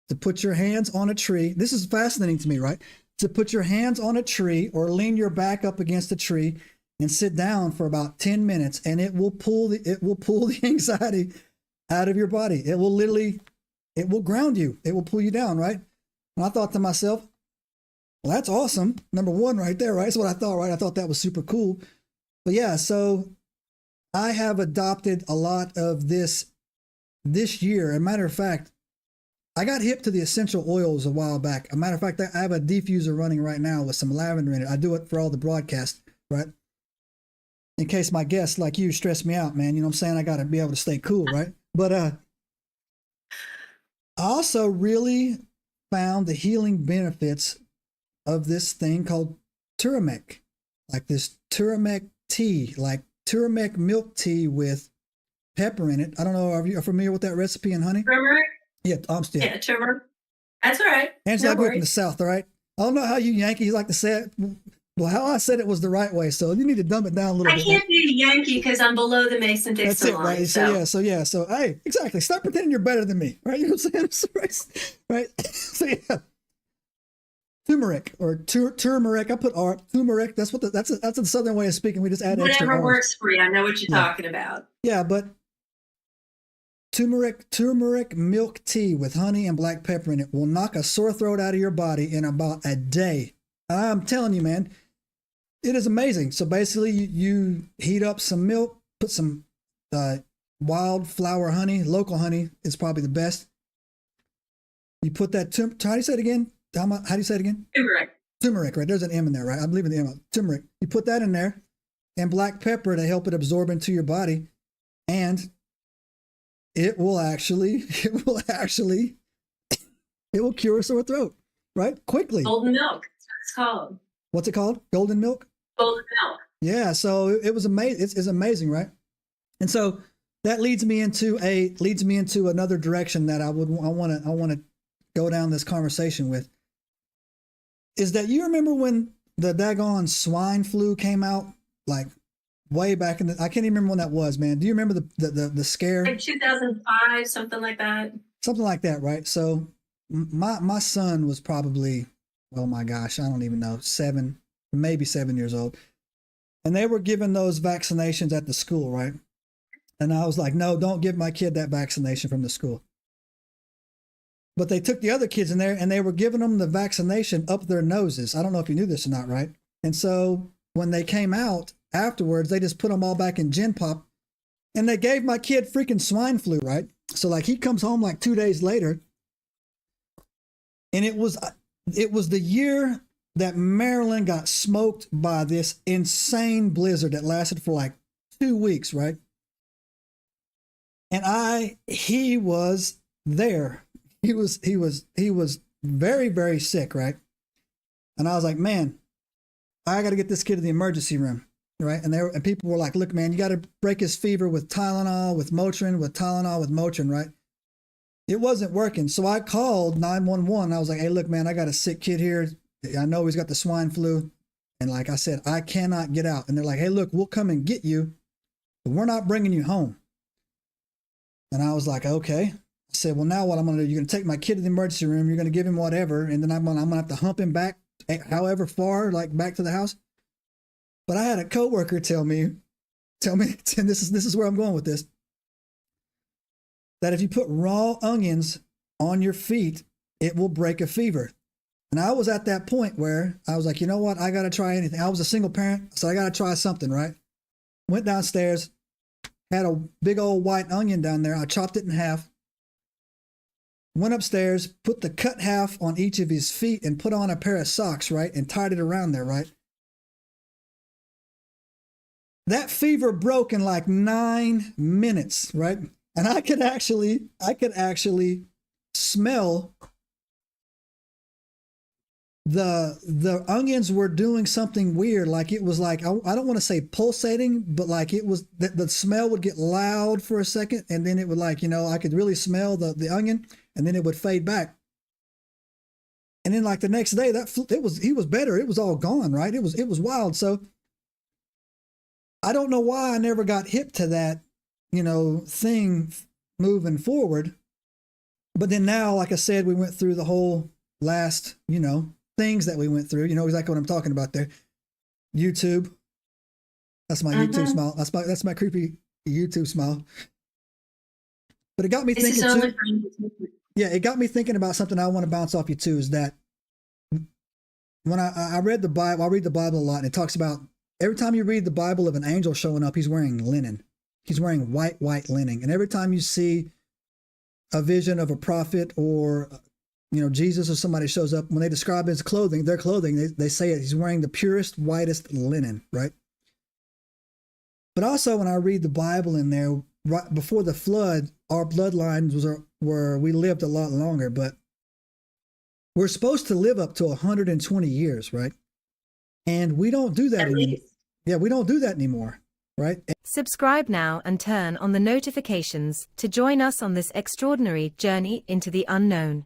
to put your hands on a tree. This is fascinating to me, right? To put your hands on a tree or lean your back up against a tree and sit down for about 10 minutes, and it will pull the anxiety out of your body. It will ground you. It will pull you down, right? And I thought to myself, well, that's awesome. Number one right there, right? That's what I thought, right? I thought that was super cool. But yeah, so I have adopted a lot of this year. As a matter of fact, I got hip to the essential oils a while back. As a matter of fact, I have a diffuser running right now with some lavender in it. I do it for all the broadcasts, right? In case my guests like you stress me out, man. You know what I'm saying? I got to be able to stay cool, right? But I also really found the healing benefits of this thing called Turmeric, like this Turmeric tea, like Turmeric milk tea with pepper in it. I don't know. Are you familiar with that recipe and honey? Turmeric? Yeah, I'm still. Yeah, turmeric. That's all right. Angela, I grew up in the South, all right? I don't know how you Yankees like to say it. Well, how I said it was the right way, so you need to dumb it down a little bit. I can't be a Yankee because I'm below the Mason-Dixon line. Right? So hey, exactly. Stop pretending you're better than me, right? You know what I'm saying? Right? So yeah. Turmeric or turmeric. I put R. Turmeric. That's a southern way of speaking. We just add extra whatever works for you. I know what you're talking about. Yeah, but turmeric milk tea with honey and black pepper in it will knock a sore throat out of your body in about a day. I'm telling you, man, it is amazing. So basically, you heat up some milk, put some wildflower honey, local honey is probably the best. You put that how do you say it again? How do you say it again? Turmeric, right? There's an M in there, right? I'm leaving the M out. Turmeric. You put that in there, and black pepper to help it absorb into your body, and it will cure a sore throat, right? Quickly. Golden milk. That's what it's called. What's it called? Golden milk? Golden milk. Yeah. So it was amazing. It's amazing, right? And so that leads me into another direction that I want to go down this conversation with. Is that you remember when the daggone swine flu came out, like way back in I can't even remember when that was, man. Do you remember the scare? Like 2005, something like that. Something like that, right? So my son was probably, oh my gosh, I don't even know, maybe 7 years old. And they were giving those vaccinations at the school, right? And I was like, no, don't give my kid that vaccination from the school. But they took the other kids in there and they were giving them the vaccination up their noses. I don't know if you knew this or not, right? And so when they came out afterwards, they just put them all back in Gen Pop and they gave my kid freaking swine flu, right? So like he comes home like 2 days later and it was the year that Maryland got smoked by this insane blizzard that lasted for like 2 weeks, right? And he was there. He was very, very sick, right? And I was like, man, I got to get this kid to the emergency room, right? And people were like, look, man, you got to break his fever with Tylenol, with Motrin, right? It wasn't working. So I called 911. I was like, hey, look, man, I got a sick kid here. I know he's got the swine flu. And like I said, I cannot get out. And they're like, hey, look, we'll come and get you, but we're not bringing you home. And I was like, okay. I said, well, now what I'm going to do, you're going to take my kid to the emergency room. You're going to give him whatever. And then I'm going to have to hump him back however far, like back to the house. But I had a coworker tell me, and this is where I'm going with this, that if you put raw onions on your feet, it will break a fever. And I was at that point where I was like, you know what? I got to try anything. I was a single parent, so I got to try something, right? Went downstairs, had a big old white onion down there. I chopped it in half. Went upstairs, put the cut half on each of his feet and put on a pair of socks, right? And tied it around there, right? That fever broke in like 9 minutes, right? And I could actually smell the onions were doing something weird. Like it was like, I don't want to say pulsating, but like it was, the smell would get loud for a second. And then it would like, I could really smell the onion and then it would fade back. And then like the next day he was better. It was all gone, right? It was wild. So I don't know why I never got hip to that, thing moving forward. But then now, like I said, we went through the whole last, things that we went through. You know exactly what I'm talking about there. YouTube. That's my YouTube smile. That's my creepy YouTube smile. But it got me thinking too. Yeah, it got me thinking about something I want to bounce off you too. Is that when I read the Bible, I read the Bible a lot, and it talks about every time you read the Bible of an angel showing up, he's wearing linen. He's wearing white linen. And every time you see a vision of a prophet or, Jesus or somebody shows up, when they describe his clothing, their clothing, they say it, he's wearing the purest, whitest linen, right? But also when I read the Bible in there, right before the flood, our bloodlines were we lived a lot longer, but we're supposed to live up to 120 years, right? And we don't do that anymore. Yeah, we don't do that anymore, right? Subscribe now and turn on the notifications to join us on this extraordinary journey into the unknown.